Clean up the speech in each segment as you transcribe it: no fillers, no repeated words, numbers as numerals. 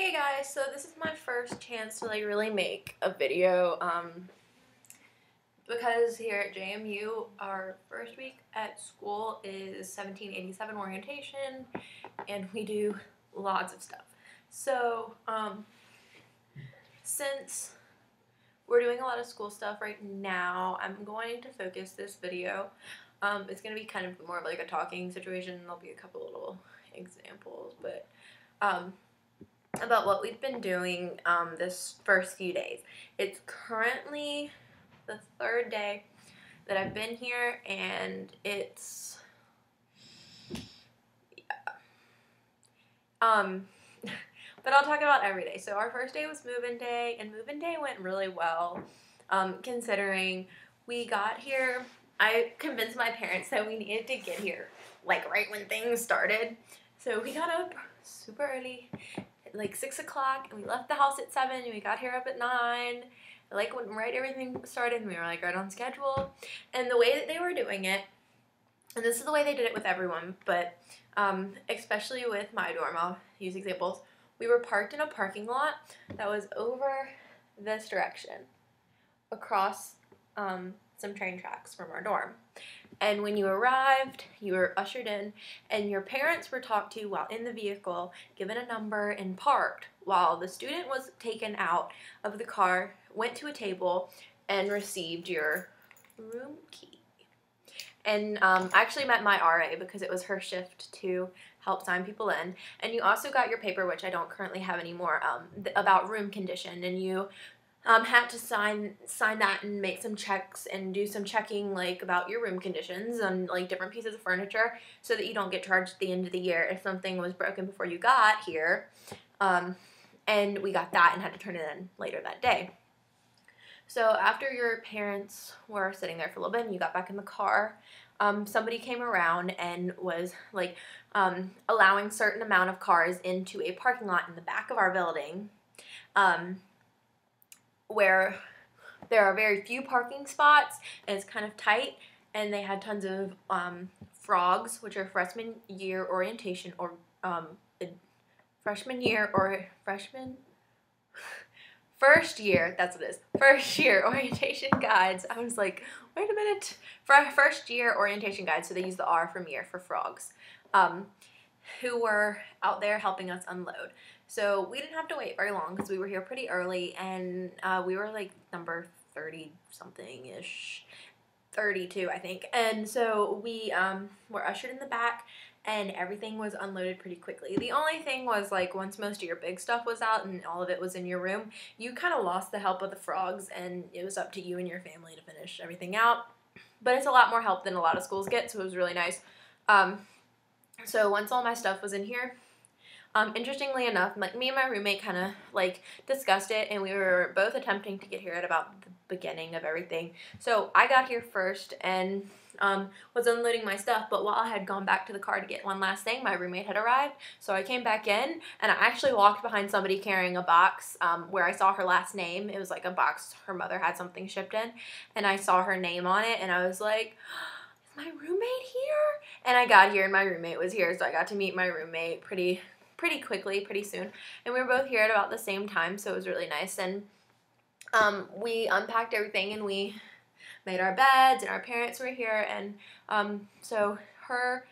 Hey guys, so this is my first chance to really make a video because here at JMU our first week at school is 1787 orientation and we do lots of stuff. So since we're doing a lot of school stuff right now, I'm going to focus this video. It's going to be kind of more of like a talking situation. There'll be a couple little examples, but about what we've been doing this first few days. It's currently the third day that I've been here, and it's but I'll talk about every day. So our first day was move-in day, and move-in day went really well, considering we got here. I convinced my parents that we needed to get here like right when things started, so we got up super early, like 6 o'clock, and we left the house at 7, and we got here up at 9, like when right everything started, and we were like right on schedule. And the way that they were doing it, and this is the way they did it with everyone, but especially with my dorm, I'll use examples. We were parked in a parking lot that was over this direction, across some train tracks from our dorm. And when you arrived, you were ushered in, and your parents were talked to while in the vehicle, given a number, and parked, while the student was taken out of the car, went to a table, and received your room key. And I actually met my RA because it was her shift to help sign people in. And you also got your paper, which I don't currently have anymore, about room condition, and you had to sign that and make some checks and do some checking about your room conditions on different pieces of furniture, so that you don't get charged at the end of the year if something was broken before you got here. And we got that and had to turn it in later that day. So after your parents were sitting there for a little bit and you got back in the car, somebody came around and was allowing certain amount of cars into a parking lot in the back of our building, where there are very few parking spots and it's kind of tight, and they had tons of frogs, which are freshman year orientation, or first year, that's what it is, first year orientation guides. I was like, wait a minute, first year orientation guides, so they use the R from year for frogs, who were out there helping us unload. So we didn't have to wait very long because we were here pretty early, and we were number 30 something-ish, 32 I think. And so we were ushered in the back, and everything was unloaded pretty quickly. The only thing was once most of your big stuff was out and all of it was in your room, you kind of lost the help of the frogs, and it was up to you and your family to finish everything out. But it's a lot more help than a lot of schools get, so it was really nice. So once all my stuff was in here, interestingly enough, me and my roommate kind of discussed it, and we were both attempting to get here at about the beginning of everything. So I got here first and was unloading my stuff, but while I had gone back to the car to get one last thing, my roommate had arrived. So I came back in, and I actually walked behind somebody carrying a box where I saw her last name. It was a box her mother had something shipped in, and I saw her name on it, and I was like, is my roommate here? And I got here and my roommate was here, so I got to meet my roommate pretty quickly, pretty soon, and we were both here at about the same time, so it was really nice. And we unpacked everything, and we made our beds, and our parents were here, and so her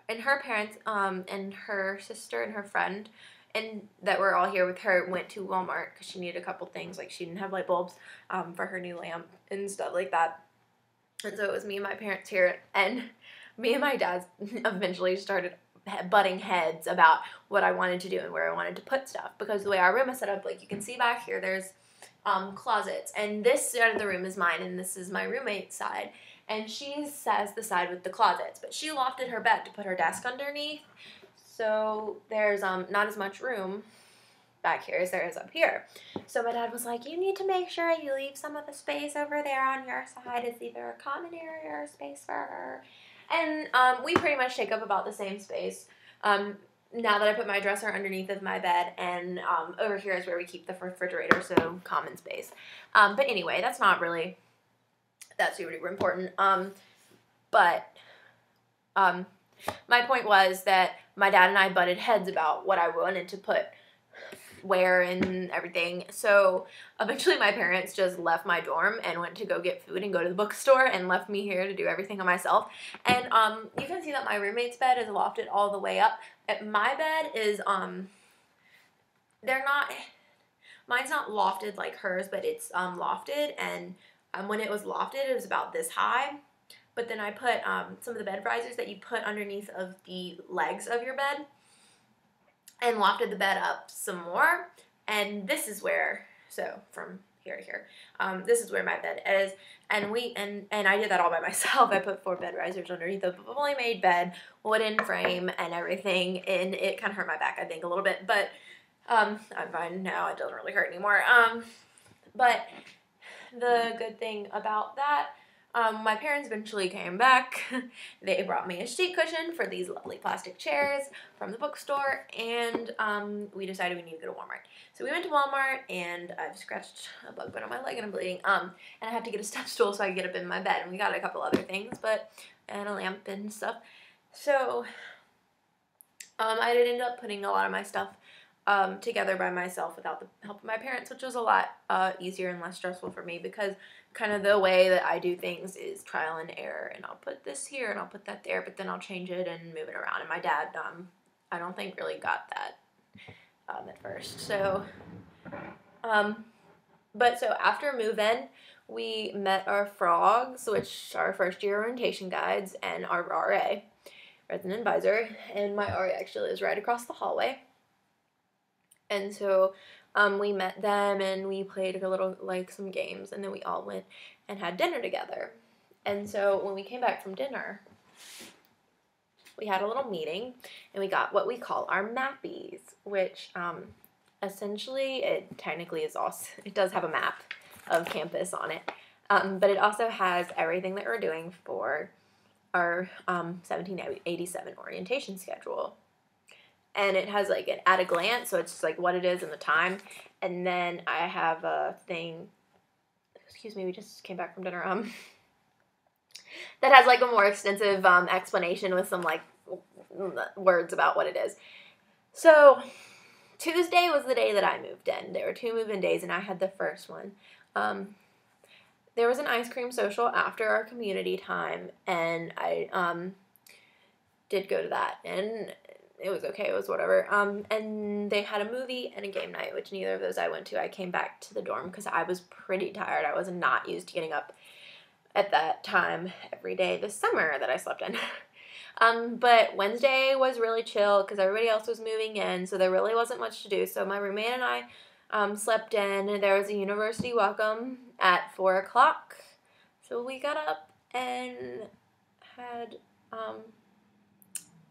and her parents and her sister and her friend, and that were all here with her, went to Walmart because she needed a couple things, she didn't have light bulbs for her new lamp and stuff like that. And so it was me and my parents here, and me and my dad eventually started butting heads about what I wanted to do and where I wanted to put stuff, because the way our room is set up, you can see back here, there's closets, and this side of the room is mine, and this is my roommate's side, and she says the side with the closets, but she lofted her bed to put her desk underneath, so there's not as much room back here as there is up here. So my dad was like, you need to make sure you leave some of the space over there on your side. It's either a common area or a space for her. And we pretty much take up about the same space now that I put my dresser underneath of my bed, and over here is where we keep the refrigerator, so common space. But anyway, that's not really that super important. But my point was that my dad and I butted heads about what I wanted to put wear and everything. So eventually my parents just left my dorm and went to go get food and go to the bookstore and left me here to do everything on myself. And you can see that my roommate's bed is lofted all the way up. My bed is mine's not lofted like hers, but it's lofted, and when it was lofted it was about this high. But then I put some of the bed risers that you put underneath of the legs of your bed and lofted the bed up some more. And this is where, so from here to here, this is where my bed is. And I did that all by myself. I put 4 bed risers underneath the fully made bed, wooden frame and everything. And it kind of hurt my back, I think, a little bit. But I'm fine now. It doesn't really hurt anymore. But the good thing about that, my parents eventually came back. They brought me a seat cushion for these lovely plastic chairs from the bookstore, and we decided we need to go to Walmart. So we went to Walmart, and I've scratched a bug bite on my leg and I'm bleeding. And I had to get a step stool so I could get up in my bed, and we got a couple other things, and a lamp and stuff. So I did end up putting a lot of my stuff together by myself without the help of my parents, which was a lot easier and less stressful for me, because kind of the way that I do things is trial and error, and I'll put this here and I'll put that there, but then I'll change it and move it around. And my dad, I don't think really got that at first. So, but so after move-in, we met our frogs, which are first year orientation guides, and our RA, resident advisor, and my RA actually lives right across the hallway. And so we met them and we played a little, like, some games, and then we all went and had dinner together. And so when we came back from dinner, we had a little meeting, and we got what we call our mappies, which essentially it technically is also, it does have a map of campus on it, but it also has everything that we're doing for our 1787 orientation schedule. And it has, like, an at a glance, so it's just, like, what it is and the time. And then I have a thing, excuse me, we just came back from dinner, that has, like, a more extensive explanation with some, like, words about what it is. So Tuesday was the day that I moved in. There were 2 move-in days, and I had the first one. There was an ice cream social after our community time, and I did go to that, and it was okay, it was whatever. And they had a movie and a game night, which neither of those I went to. I came back to the dorm because I was pretty tired. I was not used to getting up at that time every day this summer that I slept in. But Wednesday was really chill because everybody else was moving in, so there really wasn't much to do. So my roommate and I slept in. There was a university welcome at 4 o'clock. So we got up and had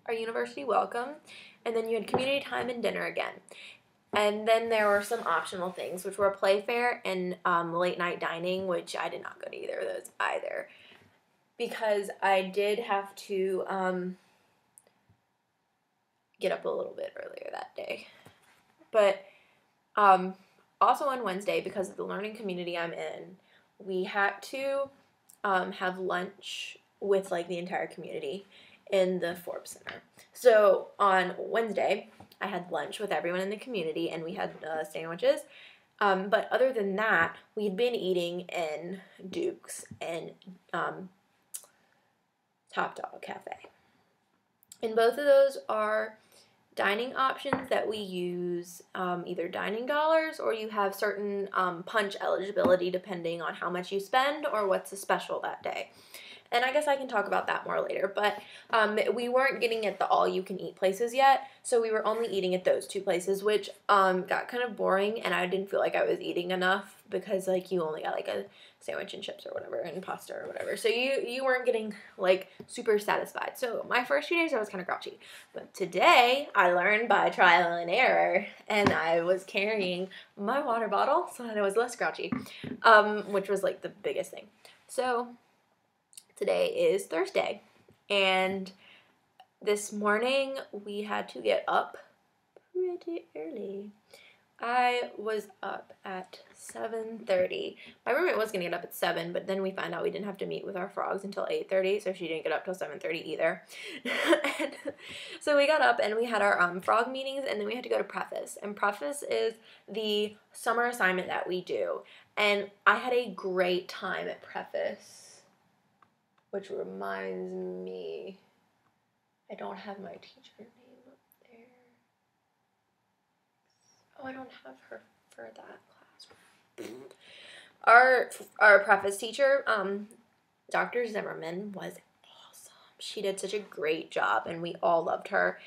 our university welcome, and then you had community time and dinner again. And then there were some optional things, which were Playfair and late night dining, which I did not go to either of those either, because I did have to get up a little bit earlier that day. But also on Wednesday, because of the learning community I'm in, we had to have lunch with, like, the entire community in the Forbes Center. So on Wednesday, I had lunch with everyone in the community, and we had sandwiches. But other than that, we'd been eating in Duke's and Top Dog Cafe. And both of those are dining options that we use either dining dollars, or you have certain punch eligibility depending on how much you spend or what's a special that day. And I guess I can talk about that more later, but we weren't getting at the all-you-can-eat places yet, so we were only eating at those 2 places, which got kind of boring, and I didn't feel like I was eating enough because, like, you only got, like, a sandwich and chips or whatever and pasta or whatever, so you weren't getting, like, super satisfied. So my first few days I was kind of grouchy, but today I learned by trial and error, and I was carrying my water bottle so that I was less grouchy, which was, like, the biggest thing. So today is Thursday, and this morning we had to get up pretty early. I was up at 7:30. My roommate was gonna get up at 7, but then we found out we didn't have to meet with our frogs until 8:30, so she didn't get up till 7:30 either. And so we got up and we had our frog meetings, and then we had to go to Preface. And Preface is the summer assignment that we do. And I had a great time at Preface, which reminds me, I don't have my teacher name up there. Oh, I don't have her for that class. Our Preface teacher, Dr. Zimmerman, was awesome. She did such a great job, and we all loved her.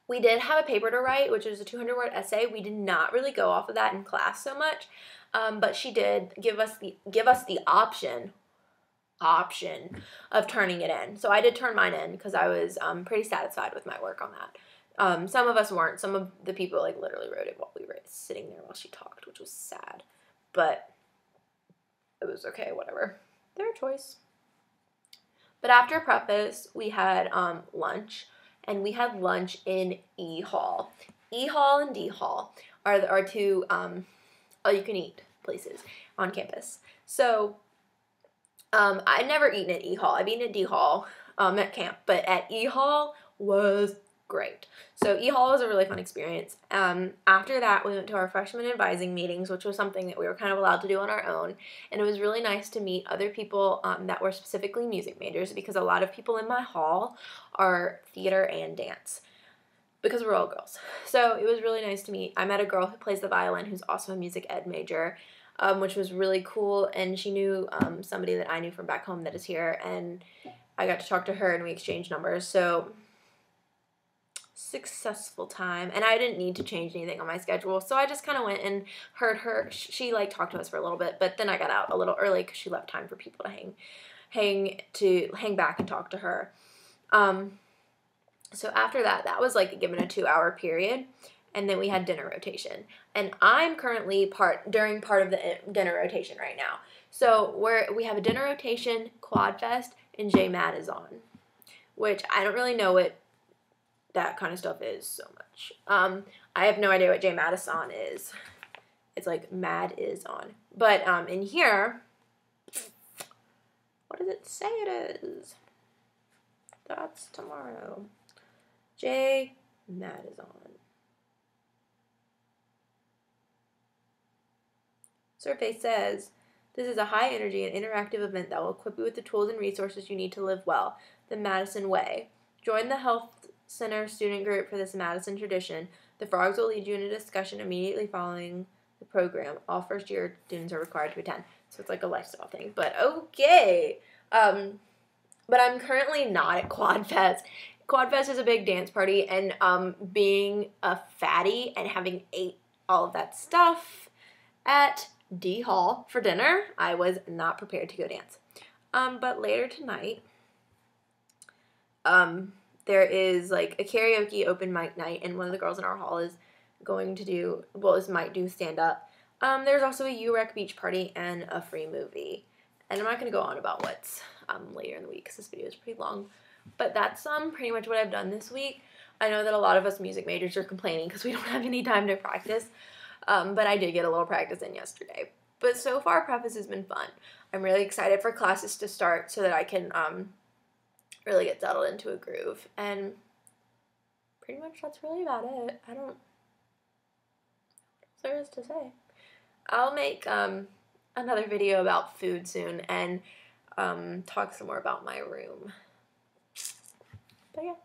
We did have a paper to write, which was a 200-word essay. We did not really go off of that in class so much, but she did give us the option of turning it in. So I did turn mine in because I was pretty satisfied with my work on that. Some of us weren't. Some of the people like literally wrote it while we were sitting there while she talked, which was sad, but it was okay, whatever. Their choice. But after Preface, we had lunch, and we had lunch in E Hall. E Hall and D Hall are our two all-you-can-eat places on campus. So I'd never eaten at E Hall. I've eaten at D Hall at camp, but at E Hall was great. So E Hall was a really fun experience. After that, we went to our freshman advising meetings, which was something that we were kind of allowed to do on our own. And it was really nice to meet other people that were specifically music majors, because a lot of people in my hall are theater and dance, because we're all girls. So it was really nice to meet. I met a girl who plays the violin who's also a music ed major, which was really cool. And she knew somebody that I knew from back home that is here. And I got to talk to her and we exchanged numbers. So successful time, and I didn't need to change anything on my schedule, so I just kind of went and heard her. She like talked to us for a little bit, but then I got out a little early because she left time for people to hang back and talk to her. So after that was like given a 2-hour period, and then we had dinner rotation, and I'm currently during part of the dinner rotation right now. So we have a dinner rotation, Quad Fest, and JMAD is on, which I don't really know what that kind of stuff is so much. I have no idea what J Madison is. It's like Mad is on. But in here, what does it say it is? That's tomorrow. J Mad is on. Survey says, this is a high energy and interactive event that will equip you with the tools and resources you need to live well. The Madison Way. Join the Health Center student group for this Madison tradition. The frogs will lead you in a discussion immediately following the program. All first-year students are required to attend. So it's like a lifestyle thing. But okay. But I'm currently not at Quad Fest. Quad Fest is a big dance party, and being a fatty and having ate all of that stuff at D Hall for dinner, I was not prepared to go dance. But later tonight, there is like a karaoke open mic night, and one of the girls in our hall is going to do, might do stand up. There's also a UREC beach party and a free movie. And I'm not going to go on about what's later in the week because this video is pretty long. But that's pretty much what I've done this week. I know that a lot of us music majors are complaining because we don't have any time to practice. But I did get a little practice in yesterday. But so far, Preface has been fun. I'm really excited for classes to start so that I can really get settled into a groove. And pretty much that's really about it. I don't know what there is to say. I'll make another video about food soon and talk some more about my room. But yeah.